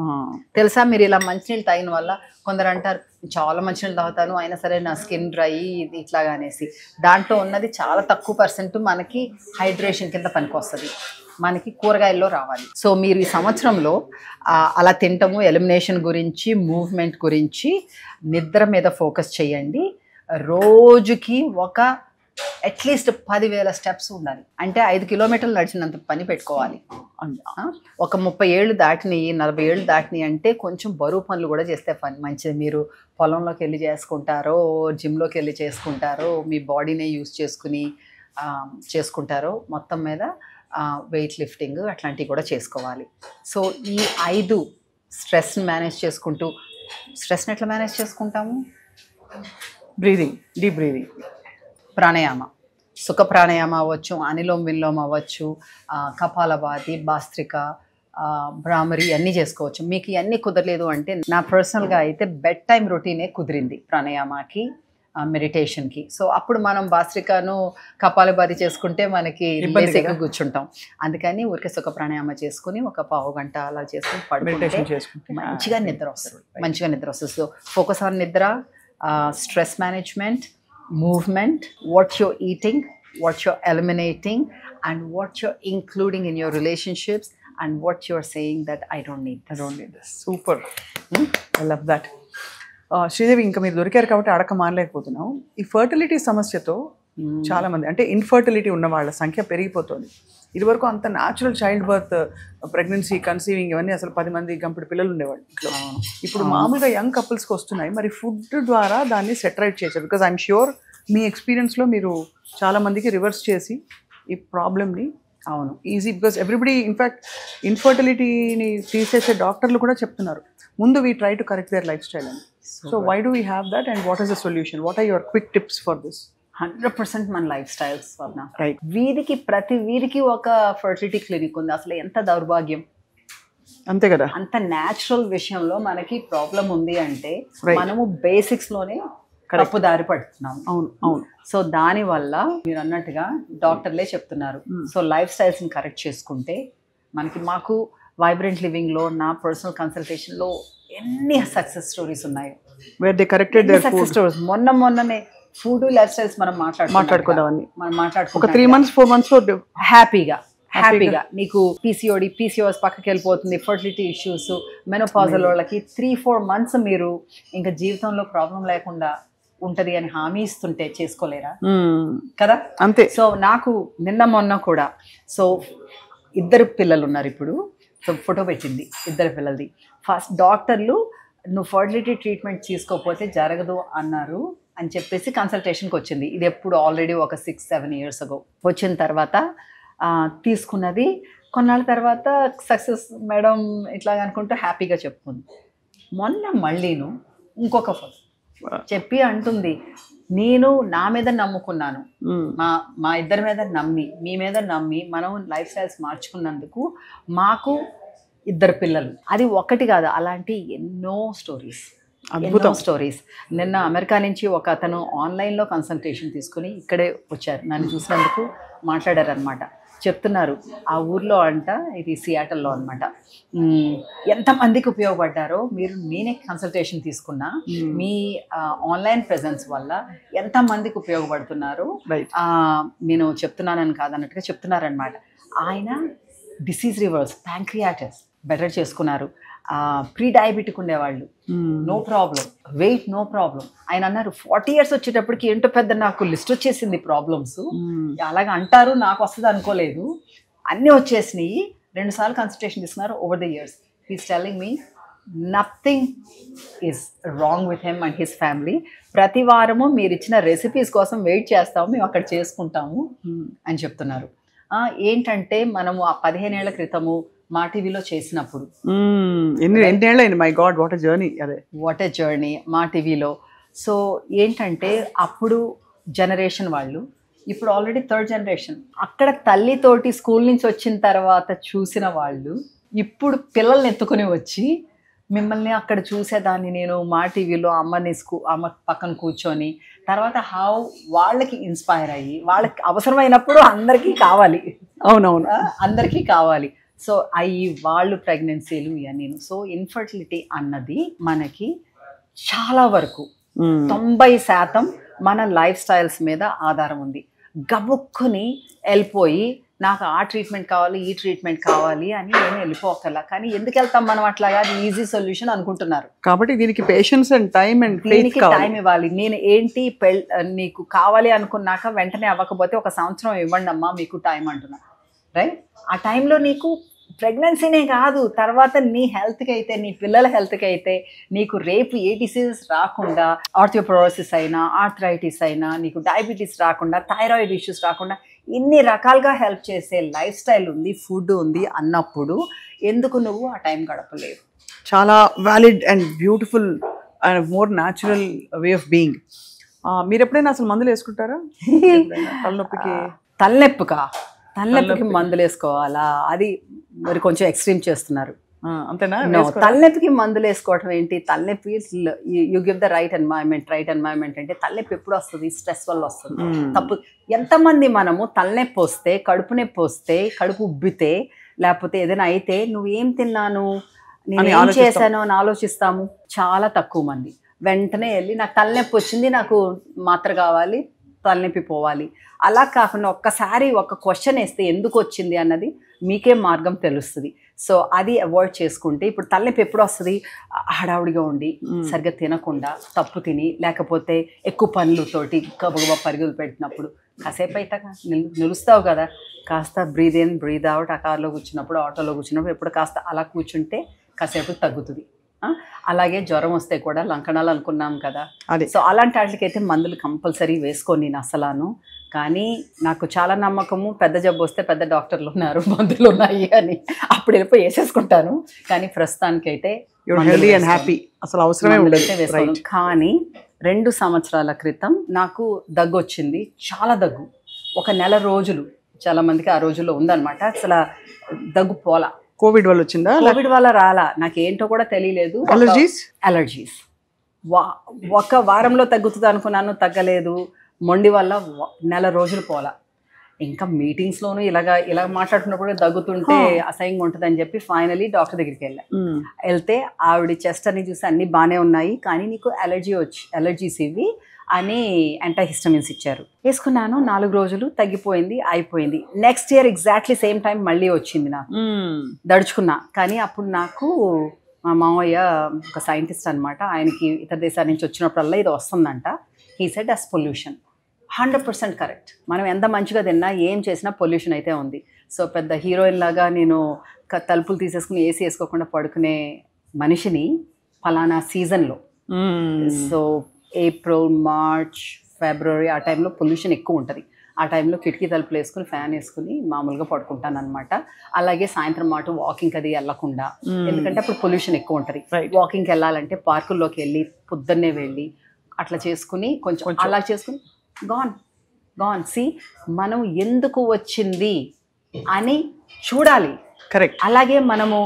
[SPEAKER 3] తెలుసా, మీరు ఇలా మంచినీళ్ళు తాగిన వల్ల కొందరు అంటారు చాలా మంచినీళ్ళు తాగుతాను అయినా సరే నా స్కిన్ డ్రై ఇది ఇట్లాగా అనేసి. దాంట్లో ఉన్నది చాలా తక్కువ % మనకి హైడ్రేషన్ కింద పనికి వస్తుంది, మనకి కూరగాయల్లో రావాలి. సో మీరు ఈ సంవత్సరంలో అలా తింటము, ఎలిమినేషన్ గురించి, మూవ్మెంట్ గురించి, నిద్ర మీద ఫోకస్ చేయండి. రోజుకి ఒక అట్లీస్ట్ 10,000 స్టెప్స్ ఉండాలి. అంటే 5 కిలోమీటర్లు నడిచినంత పని పెట్టుకోవాలి. ఒక 30 ఏళ్ళు దాటినాయి, 40 ఏళ్ళు దాటినాయి అంటే కొంచెం బరువు పనులు కూడా చేస్తే పని మంచిది. మీరు పొలంలోకి వెళ్ళి చేసుకుంటారో, జిమ్లోకి వెళ్ళి చేసుకుంటారో, మీ బాడీనే యూజ్ చేసుకుంటారో, మొత్తం మీద వెయిట్ లిఫ్టింగ్ అట్లాంటివి కూడా చేసుకోవాలి. సో ఈ 5 స్ట్రెస్ని మేనేజ్ చేసుకుంటూ, స్ట్రెస్ని ఎట్లా మేనేజ్ చేసుకుంటాము?
[SPEAKER 2] బ్రీదింగ్, డీప్ బ్రీదింగ్,
[SPEAKER 3] ప్రాణాయామ, సుఖ ప్రాణాయామ అవ్వచ్చు, అనిలోమ్ విలోమ్ అవ్వచ్చు, కపాలభాతి, భాస్త్రిక, భ్రామరి అన్నీ చేసుకోవచ్చు. మీకు ఇవన్నీ కుదరలేదు అంటే నా పర్సనల్గా అయితే బెడ్ టైం రొటీనే కుదిరింది ప్రాణాయామకి, మెడిటేషన్కి. సో అప్పుడు మనం భాస్త్రికను, కపాలభాతి చేసుకుంటే మనకి బేసిక్గా కూర్చుంటాం. అందుకని ఊరికే సుఖ ప్రాణాయామ చేసుకుని ఒక పావు గంట అలా చేసుకుని పడుకుంటే మంచిగా నిద్ర వస్తుంది. సో ఫోకస్ ఆన్ నిద్ర, stress management, movement, what you're eating, what you're eliminating, and what you're including in your relationships, and what you're saying that I don't need this.
[SPEAKER 2] Super. I love that. Sridevi, ఇంకా మీరు దొరికారు కాబట్టి అడక మానలేకపోతున్నాం. ఈ fertility సమస్యతో చాలా మంది, అంటే ఇన్ఫర్టిలిటీ ఉన్న వాళ్ళ సంఖ్య పెరిగిపోతుంది. ఇదివరకు అంత natural child birth, pregnancy, conceiving ఇవన్నీ అసలు 10 మంది గంపెడు పిల్లలు ఉండేవాళ్ళు ఇంట్లో. ఇప్పుడు మామూలుగా యంగ్ కపుల్స్కి వస్తున్నాయి. మరి ఫుడ్ ద్వారా దాన్ని సెటరైట్ చేయొచ్చు? బికాజ్ ఐఎమ్ ష్యూర్ మీ ఎక్స్పీరియన్స్లో మీరు చాలా మందికి రివర్స్ చేసి ఈ ప్రాబ్లమ్ని ఈజీ, బికాజ్ ఎవ్రీబడి ఇన్ఫ్యాక్ట్ ఇన్ఫర్టిలిటీని తీసేసే డాక్టర్లు కూడా చెప్తున్నారు ముందు we try to correct their life style అని. So why do we have that and what is the solution? What are your quick tips for this?
[SPEAKER 3] 100% మన లైఫ్ స్టైల్స్ వల్ల. ప్రతి వీధికి ఒక ఫర్టిలిటీ క్లినిక్ ఉంది. అసలు ఎంత దౌర్భాగ్యం,
[SPEAKER 2] అంతే కదా.
[SPEAKER 3] అంత న్యాచురల్ విషయంలో మనకి ప్రాబ్లం ఉంది అంటే మనము బేసిక్స్లోనే తప్పు దారి పడుతున్నాం.
[SPEAKER 2] అవును.
[SPEAKER 3] సో దానివల్ల మీరు అన్నట్టుగా డాక్టర్లే చెప్తున్నారు. సో లైఫ్ స్టైల్స్ని కరెక్ట్ చేసుకుంటే మాకు వైబ్రెంట్ లివింగ్లో, నా పర్సనల్ కన్సల్టేషన్లో ఎన్ని సక్సెస్ స్టోరీస్ ఉన్నాయి.
[SPEAKER 2] Where they corrected their
[SPEAKER 3] success stories. మొన్ననే ఫుడ్ లైఫ్ స్టైల్స్ మనం
[SPEAKER 2] మాట్లాడుకోవడాన్ని
[SPEAKER 3] మనం
[SPEAKER 2] ఒక
[SPEAKER 3] మాట్లాడుకుంటాం
[SPEAKER 2] 3 months 4 months
[SPEAKER 3] హ్యాపీగా నీకు PCOS పక్కకి వెళ్ళిపోతుంది, ఫర్టిలిటీ ఇష్యూస్, మెనోపాజల్ వాళ్ళకి 3-4 months మీరు ఇంకా జీవితంలో ప్రాబ్లం లేకుండా ఉంటది అని హామీ ఇస్తుంటే చేసుకోలేరా కదా?
[SPEAKER 2] అంతే.
[SPEAKER 3] సో నాకు నిన్న మొన్న కూడా సో 2 పిల్లలు ఉన్నారు ఇప్పుడు. సో ఫోటో పెట్టింది 2 పిల్లలది. ఫస్ట్ డాక్టర్లు నువ్వు ఫర్టిలిటీ ట్రీట్మెంట్ తీసుకోకపోతే జరగదు అన్నారు అని చెప్పేసి కన్సల్టేషన్కి వచ్చింది. ఇది ఎప్పుడు ఆల్రెడీ ఒక 6-7 years ago వచ్చిన తర్వాత తీసుకున్నది. కొన్నాళ్ళ తర్వాత సక్సెస్ మేడం ఇట్లా అనుకుంటూ హ్యాపీగా చెప్పుకుంది. మొన్న మళ్ళీను ఇంకొక ఫోటో చెప్పి అంటుంది, నేను నా మీద నమ్ముకున్నాను, మా ఇద్దరి మీద నమ్మి మీ మీద నమ్మి మనం లైఫ్ స్టైల్స్ మార్చుకున్నందుకు మాకు 2 పిల్లలు. అది ఒక్కటి కాదు, అలాంటి ఎన్నో స్టోరీస్. నిన్న అమెరికా నుంచి ఒక అతను ఆన్లైన్లో కన్సల్టేషన్ తీసుకుని ఇక్కడే వచ్చారు, నన్ను చూసినందుకు మాట్లాడారు అనమాట. చెప్తున్నారు ఆ ఊర్లో అంట, ఇది సియాటల్లో అనమాట, ఎంతమందికి ఉపయోగపడ్డారో మీరు నేనే కన్సల్టేషన్ తీసుకున్నా మీ ఆన్లైన్ ప్రెజెన్స్ వల్ల ఎంతమందికి ఉపయోగపడుతున్నారు నేను చెప్తున్నానని కాదన్నట్టుగా చెప్తున్నారనమాట. ఆయన డిసీజ్ రివర్స్, ప్యాంక్రియాటిస్ బెటర్ చేసుకున్నారు. ప్రీ డయాబెటిక్ ఉండేవాళ్ళు, no problem, weight no problem. ఆయన అన్నారు 40 years వచ్చేటప్పటికి ఏంటో పెద్ద నాకు లిస్ట్ వచ్చేసింది ప్రాబ్లమ్స్, అలాగే అంటారు, నాకు వస్తుంది అనుకోలేదు, అన్నీ వచ్చేసినాయి. 2 సార్లు కన్సల్టేషన్ తీసుకున్నారు over the years. He's telling me nothing is wrong with him and his family. ప్రతి వారము మీరు ఇచ్చిన రెసిపీస్ కోసం వెయిట్ చేస్తాము, మేము అక్కడ చేసుకుంటాము అని చెప్తున్నారు. ఏంటంటే మనము ఆ 15 ఏళ్ల క్రితము మా టీవీలో చేసినప్పుడు
[SPEAKER 2] my God what a journey, అదే
[SPEAKER 3] వాట్ ఎ జర్నీ మా టీవీలో. సో ఏంటంటే అప్పుడు జనరేషన్ వాళ్ళు, ఇప్పుడు ఆల్రెడీ 3rd generation. అక్కడ తల్లితోటి స్కూల్ నుంచి వచ్చిన తర్వాత చూసిన వాళ్ళు ఇప్పుడు పిల్లల్ని ఎత్తుకుని వచ్చి మిమ్మల్ని అక్కడ చూసేదాన్ని నేను మా టీవీలో అమ్మ పక్కన కూర్చొని తర్వాత వాళ్ళకి ఇన్స్పైర్ అయ్యి వాళ్ళకి అవసరమైనప్పుడు అందరికీ కావాలి.
[SPEAKER 2] అవునవును,
[SPEAKER 3] అందరికీ కావాలి. సో వాళ్ళు ప్రెగ్నెన్సీలు ఇవన్నీ. సో ఇన్ఫర్టిలిటీ అన్నది మనకి చాలా వరకు 90% మన లైఫ్ స్టైల్స్ మీద ఆధారం ఉంది. గబుక్కుని వెళ్ళిపోయి నాకు ఆ ట్రీట్మెంట్ కావాలి ఈ ట్రీట్మెంట్ కావాలి అని ఏమి వెళ్ళిపోకల్లా. కానీ ఎందుకు వెళ్తాం మనం అట్లాగా, అది ఈజీ సొల్యూషన్ అనుకుంటున్నారు.
[SPEAKER 2] కాబట్టి దీనికి పేషెన్స్ అండ్ టైం
[SPEAKER 3] టైం ఇవ్వాలి. నేను ఏంటి నీకు కావాలి అనుకున్నాక వెంటనే అవ్వకపోతే 1 సంవత్సరం ఇవ్వండి అమ్మా మీకు టైం అంటున్నా, రైట్? ఆ టైంలో నీకు ప్రెగ్నెన్సీనే కాదు, తర్వాత నీ హెల్త్కి అయితే, నీ పిల్లల హెల్త్కి అయితే, నీకు రేపు ఏ డిసీజెస్ రాకుండా, ఆర్థియోపోరోసిస్ అయినా, ఆర్థరైటిస్ అయినా, నీకు డయాబెటీస్ రాకుండా, థైరాయిడ్ ఇష్యూస్ రాకుండా, ఇన్ని రకాలుగా హెల్ప్ చేసే లైఫ్ స్టైల్ ఉంది, ఫుడ్ ఉంది అన్నప్పుడు ఎందుకు నువ్వు ఆ టైం గడపలేవు?
[SPEAKER 2] చాలా valid and beautiful and more natural way of being. మీరు ఎప్పుడైనా అసలు మందులు వేసుకుంటారా
[SPEAKER 3] తలనొప్పికి మందులు వేసుకోవాలా? అది మరి కొంచెం ఎక్స్ట్రీమ్ చేస్తున్నారు.
[SPEAKER 2] అంతేనా?
[SPEAKER 3] తలనొప్పికి మందులు వేసుకోవటం ఏంటి? తలనొప్పి you give the right environment అంటే తలనొప్పి ఎప్పుడు వస్తుంది? స్ట్రెస్ వల్ల వస్తుంది. తప్పు. ఎంతమంది మనము తలనొప్పి వస్తే, కడుపు నొప్పి వస్తే, కడుపు ఉబ్బితే, లేకపోతే ఏదైనా అయితే నువ్వేం తిన్నాను, నేను ఏం చేశాను అని ఆలోచిస్తాము. చాలా తక్కువ మంది వెంటనే వెళ్ళి నాకు తలనొప్పి వచ్చింది, నాకు మాత్ర కావాలి, తలనొప్పి పోవాలి. అలా కాకుండా ఒక్కసారి ఒక క్వశ్చన్ వేస్తే ఎందుకు వచ్చింది అన్నది మీకే మార్గం తెలుస్తుంది. సో అది అవాయిడ్ చేసుకుంటే, ఇప్పుడు తలనొప్పి ఎప్పుడు వస్తుంది? హడావుడిగా ఉండి సరిగ్గా తినకుండా, తప్పు తిని, లేకపోతే ఎక్కువ పనులతోటి గబగబా పరుగులు పెట్టినప్పుడు కాసేపు అయితే నిలుస్తావు కదా, కాస్త బ్రీద్ ఇన్ బ్రీద్ అవుట్. ఆ కార్లో కూర్చున్నప్పుడు, ఆటోలో కూర్చున్నప్పుడు ఎప్పుడు కాస్త అలా కూర్చుంటే కాసేపు తగ్గుతుంది. అలాగే జ్వరం వస్తే కూడా లంకణాలు అనుకున్నాం కదా, సో అలాంటి వాటికైతే మందులు కంపల్సరీ వేసుకొని నేను అసలాను. కానీ నాకు చాలా నమ్మకము, పెద్ద జబ్బు వస్తే పెద్ద డాక్టర్లు ఉన్నారు, మందులు ఉన్నాయి అని అప్పుడు వెళ్ళిపోయి వేసేసుకుంటాను. కానీ ప్రస్తుతానికైతే
[SPEAKER 2] అసలు అవసరమే
[SPEAKER 3] వేసుకోను. కానీ 2 సంవత్సరాల క్రితం నాకు దగ్గు వచ్చింది, చాలా దగ్గు, 1 నెల రోజులు. చాలా మందికి ఆ రోజుల్లో ఉందన్నమాట. అసలు దగ్గు పోలా.
[SPEAKER 2] కోవిడ్ వల్ల వచ్చిందా?
[SPEAKER 3] కోవిడ్ వల్ల రాలా, నాకేంటో కూడా తెలియలేదు. అలర్జీస్ 1 వారంలో తగ్గుతుంది అనుకున్నాను, తగ్గలేదు. మొండి వల్ల 1 నెల రోజులు పోలా. ఇంకా మీటింగ్స్లోనూ ఇలా మాట్లాడుతున్నప్పుడు దగ్గుతుంటే అసహ్యంగా ఉంటుందని చెప్పి ఫైనలీ డాక్టర్ దగ్గరికి వెళ్తే ఆవిడ చెస్ట్ అని చూసి అన్ని బాగానే ఉన్నాయి, కానీ నీకు అలర్జీస్ ఇవి, అని యాంటాహిస్టమిన్స్ ఇచ్చారు. వేసుకున్నాను, 4 రోజులు తగ్గిపోయింది, అయిపోయింది. Next year exactly same time మళ్ళీ వచ్చింది నాకు. దడుచుకున్నా. కానీ అప్పుడు నాకు మా మామయ్య ఒక సైంటిస్ట్ అనమాట, ఆయనకి ఇతర దేశాల నుంచి వచ్చినప్పుడల్లా ఇది వస్తుందంట. He said us pollution. 100% correct. మనం ఎంత మంచిగా తిన్నా ఏం చేసినా పొల్యూషన్ అయితే ఉంది. సో పెద్ద హీరోయిన్ లాగా నేను తలుపులు తీసేసుకుని ఏసీ వేసుకోకుండా పడుకునే మనిషిని ఫలానా సీజన్లో, సో ఏప్రిల్, మార్చ్, ఫిబ్రవరి ఆ టైంలో పొల్యూషన్ ఎక్కువ ఉంటుంది. ఆ టైంలో కిటికీ తలుపులు వేసుకుని ఫ్యాన్ వేసుకుని మామూలుగా పడుకుంటాను అనమాట. అలాగే సాయంత్రం మాట వాకింగ్ అది వెళ్ళకుండా, ఎందుకంటే అప్పుడు పొల్యూషన్ ఎక్కువ ఉంటుంది. వాకింగ్కి వెళ్ళాలంటే పార్కుల్లోకి వెళ్ళి పొద్దున్నే వెళ్ళి అట్లా చేసుకుని కొంచెం అలా చేసుకుని గాన్ సి మనం ఎందుకు వచ్చింది అని చూడాలి.
[SPEAKER 2] కరెక్ట్.
[SPEAKER 3] అలాగే మనము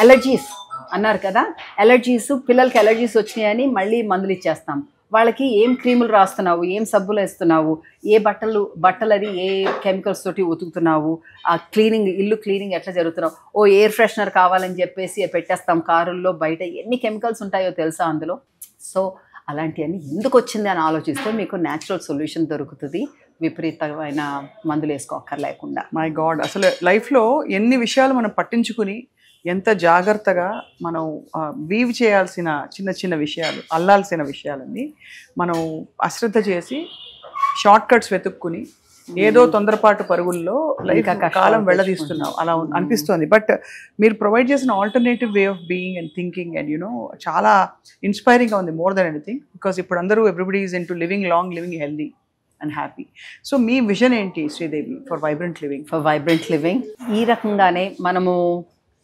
[SPEAKER 3] ఎలర్జీస్ అన్నారు కదా, ఎలర్జీస్, పిల్లలకి ఎలర్జీస్ వచ్చినాయని మళ్ళీ మందులు ఇచ్చేస్తాం. వాళ్ళకి ఏం క్రీములు రాస్తున్నావు, ఏం సబ్బులు వేస్తున్నావు, ఏ బట్టలు అది ఏ కెమికల్స్ తోటి ఉతుకుతున్నావు, ఆ క్లీనింగ్, ఇల్లు క్లీనింగ్ ఎట్లా జరుగుతున్నావు, ఓ ఎయిర్ ఫ్రెషనర్ కావాలని చెప్పేసి పెట్టేస్తాం కారుల్లో, బయట ఎన్ని కెమికల్స్ ఉంటాయో తెలుసా అందులో. సో అలాంటివన్నీ ఎందుకు వచ్చింది అని ఆలోచిస్తే మీకు న్యాచురల్ సొల్యూషన్ దొరుకుతుంది, విపరీతమైన మందులు వేసుకోక్కర్లేకుండా.
[SPEAKER 2] మై గాడ్, అసలు లైఫ్లో ఎన్ని విషయాలు మనం పట్టించుకుని ఎంత జాగ్రత్తగా మనం వీవ్ చేయాల్సిన చిన్న చిన్న విషయాలు, అల్లాల్సిన విషయాలన్నీ మనం అశ్రద్ధ చేసి షార్ట్ కట్స్ వెతుక్కుని ఏదో తొందరపాటు పరుగుల్లో లైఫ్ కాలం వెళ్ళదీస్తున్నాం అలా అనిపిస్తుంది. బట్ మీరు ప్రొవైడ్ చేసిన alternative way of being and thinking and చాలా ఇన్స్పైరింగ్గా ఉంది, మోర్ దెన్ ఎనీథింగ్. బికాస్ ఇప్పుడు అందరూ everybody is into living long, living healthy and happy. So మీ విజన్ ఏంటి Sridevi for vibrant living?
[SPEAKER 3] For vibrant living ఈ రకంగానే మనము,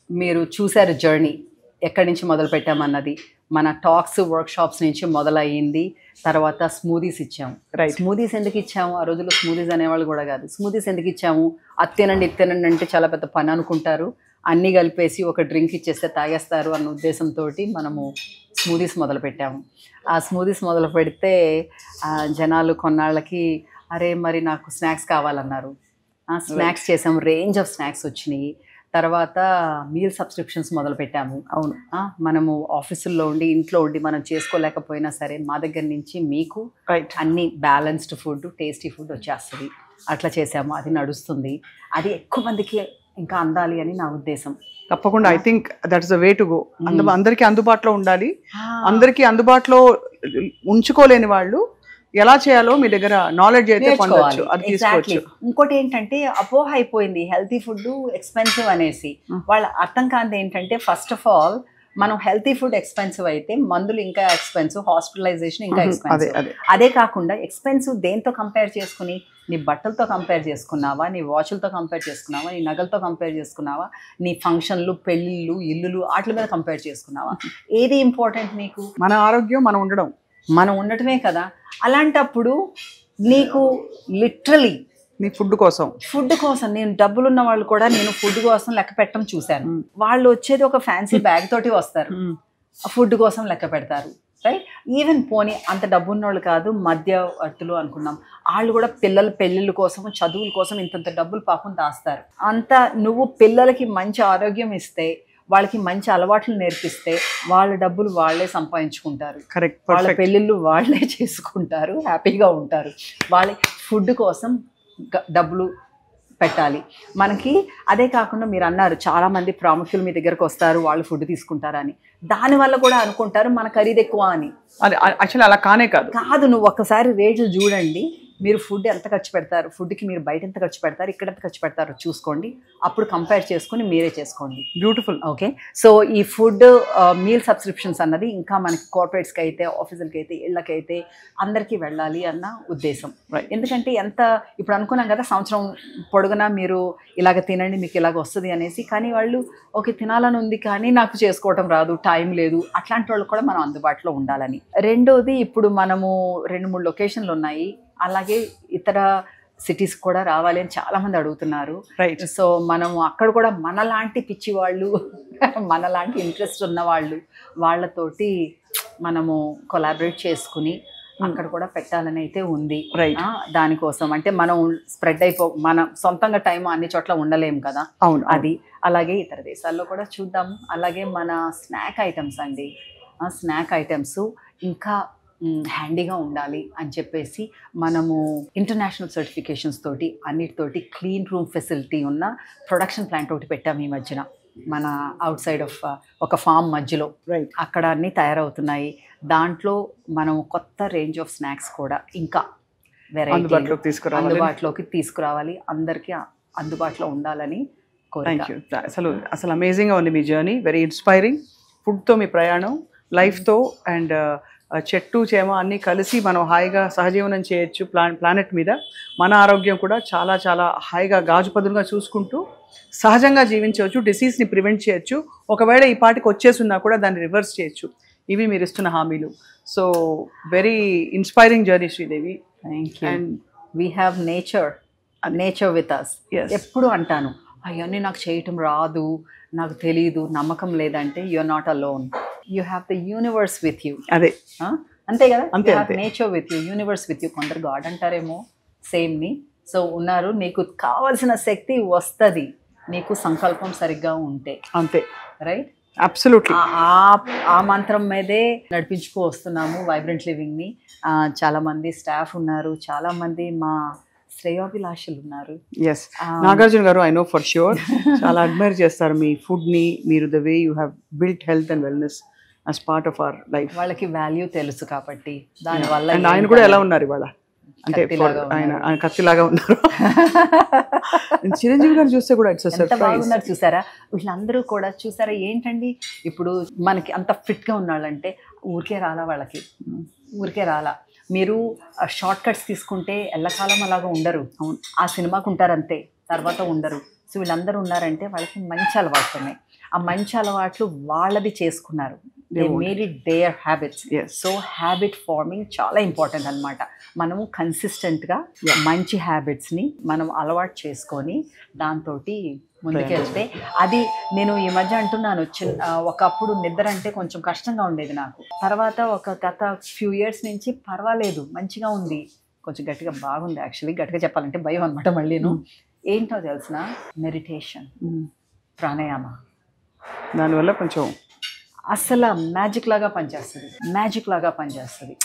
[SPEAKER 3] మీరు చూశారు జర్నీ ఎక్కడి నుంచి మొదలు పెట్టామన్నది. మన టాక్స్, వర్క్షాప్స్ నుంచి మొదలయ్యింది. తర్వాత స్మూదీస్ ఇచ్చాము. స్మూదీస్ ఎందుకు ఇచ్చాము? ఆ రోజుల్లో స్మూదీస్ అనేవాళ్ళు కూడా కాదు. స్మూదీస్ ఎందుకు ఇచ్చాము? అది తినండి, ఇది తినండి అంటే చాలా పెద్ద పని అనుకుంటారు. అన్నీ కలిపేసి ఒక డ్రింక్ ఇచ్చేస్తే తాగేస్తారు అన్న ఉద్దేశంతో మనము స్మూదీస్ మొదలు పెట్టాము. ఆ స్మూదీస్ మొదలు పెడితే జనాలు కొన్నాళ్ళకి అరే మరి నాకు స్నాక్స్ కావాలన్నారు. స్నాక్స్ చేసాము, రేంజ్ ఆఫ్ స్నాక్స్ వచ్చినాయి. తర్వాత మీల్ సబ్స్క్రిప్షన్స్ మొదలు పెట్టాము.
[SPEAKER 2] అవును,
[SPEAKER 3] మనము ఆఫీసుల్లో ఉండి ఇంట్లో ఉండి మనం చేసుకోలేకపోయినా సరే మా దగ్గర నుంచి మీకు అన్ని బ్యాలెన్స్డ్ ఫుడ్, టేస్టీ ఫుడ్ వచ్చేస్తుంది. అట్లా చేసాము, అది నడుస్తుంది. అది ఎక్కువ మందికి ఇంకా అందాలి అని నా ఉద్దేశం.
[SPEAKER 2] తప్పకుండా. I think that's the way to go. అందరికీ అందుబాటులో ఉండాలి. అందరికీ అందుబాటులో ఉంచుకోలేని వాళ్ళు ఎలా చేయాలో మీ దగ్గర నాలెడ్జ్ అయితే పొందొచ్చు, అది తీసుకోవచ్చు.
[SPEAKER 3] ఇంకోటి ఏంటంటే అపోహ అయిపోయింది హెల్తీ ఫుడ్ ఎక్స్పెన్సివ్ అనేసి. వాళ్ళ అర్థం కానిది ఏంటంటే ఫస్ట్ ఆఫ్ ఆల్ మనం హెల్తీ ఫుడ్ ఎక్స్పెన్సివ్ అయితే మందులు ఇంకా ఎక్స్పెన్సివ్, హాస్పిటలైజేషన్ ఇంకా ఎక్స్పెన్సివ్. అదే కాకుండా ఎక్స్పెన్సివ్ దేంతో కంపేర్ చేసుకుని, నీ బట్టలతో కంపేర్ చేసుకున్నావా, నీ వాచ్లతో కంపేర్ చేసుకున్నావా, నీ నగలతో కంపేర్ చేసుకున్నావా, నీ ఫంక్షన్లు, పెళ్ళిళ్ళు, ఇల్లులు వాటి మీద కంపేర్ చేసుకున్నావా? ఏది ఇంపార్టెంట్ నీకు?
[SPEAKER 2] మన ఆరోగ్యం, మనం
[SPEAKER 3] ఉండటమే కదా. అలాంటప్పుడు నీకు లిటరలీ
[SPEAKER 2] నీ ఫుడ్ కోసం
[SPEAKER 3] నేను డబ్బులున్న వాళ్ళు కూడా నేను ఫుడ్ కోసం లెక్క పెట్టడం చూశాను. వాళ్ళు వచ్చేది ఒక ఫ్యాన్సీ బ్యాగ్ తోటి వస్తారు, ఫుడ్ కోసం లెక్క పెడతారు. రైట్? ఈవెన్ పోనీ అంత డబ్బు ఉన్న వాళ్ళు కాదు, మధ్యవర్తులు అనుకున్నాం, వాళ్ళు కూడా పిల్లల పెళ్ళిళ్ళ కోసం, చదువుల కోసం ఇంతంత డబ్బులు పాపం దాస్తారు. అంత నువ్వు పిల్లలకి మంచి ఆరోగ్యం ఇస్తే, వాళ్ళకి మంచి అలవాట్లు నేర్పిస్తే వాళ్ళ డబ్బులు వాళ్ళే సంపాదించుకుంటారు, వాళ్ళ పెళ్ళిళ్ళు వాళ్ళే చేసుకుంటారు, హ్యాపీగా ఉంటారు. వాళ్ళ ఫుడ్ కోసం డబ్బులు పెట్టాలి మనకి. అదే కాకుండా మీరు అన్నారు చాలామంది ప్రాముఖ్యులు మీ దగ్గరకు వస్తారు, వాళ్ళు ఫుడ్ తీసుకుంటారని. దానివల్ల కూడా అనుకుంటారు మన ఖరీదు ఎక్కువ అని.
[SPEAKER 2] అది యాక్చువల్లీ అలా కాదు.
[SPEAKER 3] నువ్వు ఒక్కసారి రేట్లు చూడండి, మీరు ఫుడ్ ఎంత ఖర్చు పెడతారు, ఫుడ్కి మీరు బయట ఎంత ఖర్చు పెడతారు, ఇక్కడ ఎంత ఖర్చు పెడతారో చూసుకోండి. అప్పుడు కంపేర్ చేసుకుని మీరే చేసుకోండి.
[SPEAKER 2] బ్యూటిఫుల్.
[SPEAKER 3] ఓకే, సో ఈ ఫుడ్ మీల్ సబ్స్క్రిప్షన్స్ అన్నది ఇంకా మనకి కార్పొరేట్స్కి అయితే, ఆఫీసులకి అయితే, ఇళ్ళకైతే అందరికీ వెళ్ళాలి అన్న ఉద్దేశం. ఎందుకంటే ఇప్పుడు అనుకున్నాం కదా సంవత్సరం పొడుగునా మీరు ఇలాగ తినండి మీకు ఇలాగ వస్తుంది అనేసి. కానీ వాళ్ళు ఓకే తినాలని ఉంది కానీ నాకు చేసుకోవటం రాదు, టైం లేదు, అట్లాంటి వాళ్ళు కూడా మనం అందుబాటులో ఉండాలని. రెండోది, ఇప్పుడు మనము 2-3 లొకేషన్లు ఉన్నాయి, అలాగే ఇతర సిటీస్ కూడా రావాలి అని చాలామంది అడుగుతున్నారు. సో మనము అక్కడ కూడా మనలాంటి పిచ్చి వాళ్ళు, మనలాంటి ఇంట్రెస్ట్ ఉన్న వాళ్ళతోటి మనము కొలాబరేట్ చేసుకుని అక్కడ కూడా పెట్టాలని అయితే ఉంది. దానికోసం అంటే మనం స్ప్రెడ్ మనం సొంతంగా టైం అన్ని చోట్ల ఉండలేము కదా.
[SPEAKER 2] అవును,
[SPEAKER 3] అది అలాగే ఇతర దేశాల్లో కూడా చూద్దాము. అలాగే మన స్నాక్ ఐటమ్స్ అండి, స్నాక్ ఐటమ్స్ ఇంకా హ్యాండీగా ఉండాలి అని చెప్పేసి మనము ఇంటర్నేషనల్ సర్టిఫికేషన్స్ తోటి అన్నిటితోటి క్లీన్ రూమ్ ఫెసిలిటీ ఉన్న ప్రొడక్షన్ ప్లాంట్ ఒకటి పెట్టాము ఈ మధ్యన మన అవుట్ సైడ్ ఆఫ్ ఒక ఫామ్ మధ్యలో.
[SPEAKER 2] రైట్.
[SPEAKER 3] అక్కడ అన్నీ తయారవుతున్నాయి. దాంట్లో మనం కొత్త రేంజ్ ఆఫ్ స్నాక్స్ కూడా ఇంకా అందుబాటులోకి తీసుకురావాలి, అందరికీ అందుబాటులో ఉండాలని
[SPEAKER 2] థ్యాంక్ యూ. అసలు అమేజింగ్గా ఉంది మీ జర్నీ, వెరీ ఇన్స్పైరింగ్. ఫుడ్తో మీ ప్రయాణం, లైఫ్తో అండ్ చెట్టు చేమ అన్నీ కలిసి మనం హాయిగా సహజీవనం చేయొచ్చు ప్లానెట్ మీద. మన ఆరోగ్యం కూడా చాలా చాలా హాయిగా గాజుపదులుగా చూసుకుంటూ సహజంగా జీవించవచ్చు, డిసీజ్ని ప్రివెంట్ చేయొచ్చు. ఒకవేళ ఈ పాటికి వచ్చేసున్నా కూడా దాన్ని రివర్స్ చేయొచ్చు. ఇవి మీరు ఇస్తున్న హామీలు. So very inspiring journey Sridevi.
[SPEAKER 3] Thank you. And we have nature with us. ఎప్పుడు అంటాను అవన్నీ నాకు చేయటం రాదు, నాకు తెలీదు, నమ్మకం లేదంటే you are not alone. You have the universe with you.
[SPEAKER 2] అదే
[SPEAKER 3] అంతే కదా, nature with you, universe with you. కొందరు గాడ్ అంటారేమో సేమ్ని. సో ఉన్నారు, నీకు కావాల్సిన శక్తి వస్తుంది నీకు సంకల్పం సరిగ్గా ఉంటే.
[SPEAKER 2] అంతే.
[SPEAKER 3] రైట్.
[SPEAKER 2] అబ్సల్యూట్లీ.
[SPEAKER 3] ఆ మంత్రం మీదే నడిపించుకు వస్తున్నాము వైబ్రెంట్ లివింగ్ని. చాలామంది స్టాఫ్ ఉన్నారు, చాలామంది మా శ్రేయోభిలాషులు ఉన్నారు.
[SPEAKER 2] ఎస్, నాగార్జున గారు ఐ నో ఫర్ ష్యూర్ చాలా అడ్మైర్ చేస్తారు మీ ఫుడ్ని. మీరు the way you have built health and wellness as part of our life.
[SPEAKER 3] వాళ్ళకి వాల్యూ తెలుసు కాబట్టి దానివల్ల.
[SPEAKER 2] అండ్ ఆయన కూడా ఎలా ఉన్నారు ఇవాళ అంటే ఆయన కత్తిలాగా ఉన్నారు. చిరంజీవి గారు చూస్తే కూడా ఇట్స్
[SPEAKER 3] ఎంత బాగున్నారు చూసారా. వీళ్ళందరూ కూడా చూసారా ఏంటండి, ఇప్పుడు మనకి అంత ఫిట్గా ఉన్నాళ్ళంటే ఊరికే రాలా, వాళ్ళకి ఊరికే రాలా. మీరు షార్ట్ కట్స్ తీసుకుంటే ఎల్లకాలం అలాగా ఉండరు. ఆ సినిమాకు ఉంటారు అంతే, తర్వాత ఉండరు. సో వీళ్ళందరూ ఉన్నారంటే వాళ్ళకి మంచి అలవాట్లు ఉన్నాయి. ఆ మంచి అలవాట్లు వాళ్ళది చేసుకున్నారు. They made it their habits. So habit forming చాలా ఇంపార్టెంట్ అనమాట. మనము కన్సిస్టెంట్గా మంచి హ్యాబిట్స్ని మనం అలవాటు చేసుకొని దాంతో ముందుకెళ్తే అది. నేను ఈ మధ్య అంటున్నాను, ఒకప్పుడు నిద్ర అంటే కొంచెం కష్టంగా ఉండేది నాకు. తర్వాత గత ఫ్యూ ఇయర్స్ నుంచి పర్వాలేదు, మంచిగా ఉంది, కొంచెం గట్టిగా బాగుంది. యాక్చువల్లీ గట్టిగా చెప్పాలంటే భయం అనమాట. మళ్ళీను ఏంటో తెలిసిన మెడిటేషన్, ప్రాణాయామ,
[SPEAKER 2] దానివల్ల కొంచెం
[SPEAKER 3] అసలు మ్యాజిక్ లాగా పనిచేస్తుంది.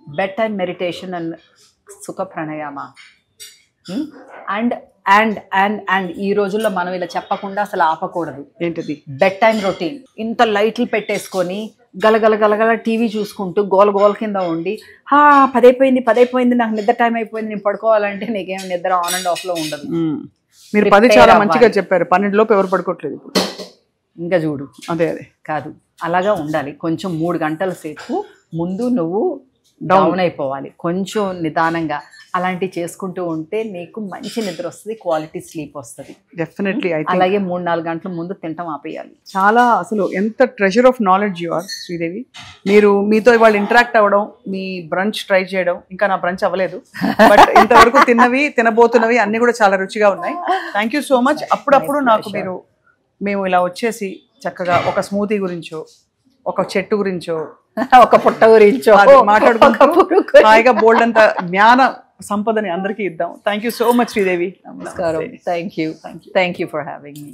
[SPEAKER 3] బెడ్ టైం మెడిటేషన్ అండ్ సుఖ pranayama. And and and and ఈ రోజుల్లో మనం ఇలా చెప్పకుండా అసలు ఆపకూడదు.
[SPEAKER 2] ఏంటిది?
[SPEAKER 3] Bed time routine. ఇంత లైట్లు పెట్టేసుకొని గలగల టీవీ చూసుకుంటూ గోల కింద ఉండి 10 అయిపోయింది నాకు నిద్ర టైం అయిపోయింది నేను పడుకోవాలంటే నీకేం నిద్ర ఆన్ అండ్ ఆఫ్లో ఉండదు.
[SPEAKER 2] మీరు 10 చాలా మంచిగా చెప్పారు. 12 లోపు ఎవరు పడుకోవట్లేదు ఇప్పుడు.
[SPEAKER 3] ఇంకా చూడు.
[SPEAKER 2] అదే
[SPEAKER 3] కాదు, అలాగా ఉండాలి. కొంచెం 3 గంటల సేపు ముందు నువ్వు డౌన్ అయిపోవాలి, కొంచెం నిదానంగా. అలాంటివి చేసుకుంటూ ఉంటే నీకు మంచి నిద్ర వస్తుంది, క్వాలిటీ స్లీప్ వస్తుంది.
[SPEAKER 2] డెఫినెట్లీ.
[SPEAKER 3] అలాగే 3-4 గంటల ముందు తినటం ఆపేయాలి.
[SPEAKER 2] చాలా అసలు ఎంత treasure of knowledge you are Sridevi. మీతో ఇవాళ ఇంటరాక్ట్ అవ్వడం, మీ బ్రంచ్ ట్రై చేయడం, ఇంకా నా బ్రంచ్ అవ్వలేదు బట్ ఇంతవరకు తిన్నవి తినబోతున్నవి అన్నీ కూడా చాలా రుచిగా ఉన్నాయి. Thank you so much. అప్పుడప్పుడు నాకు మేము ఇలా వచ్చేసి చక్కగా ఒక స్మూతీ గురించో, ఒక చెట్టు గురించో,
[SPEAKER 3] ఒక పుట్ట గురించో
[SPEAKER 2] మాట్లాడుకుంటూ హాయిగా బోల్డ్ అంత జ్ఞాన సంపదని అందరికీ ఇద్దాం. Thank you so much Sridevi.
[SPEAKER 3] నమస్కారం. Thank you for having me.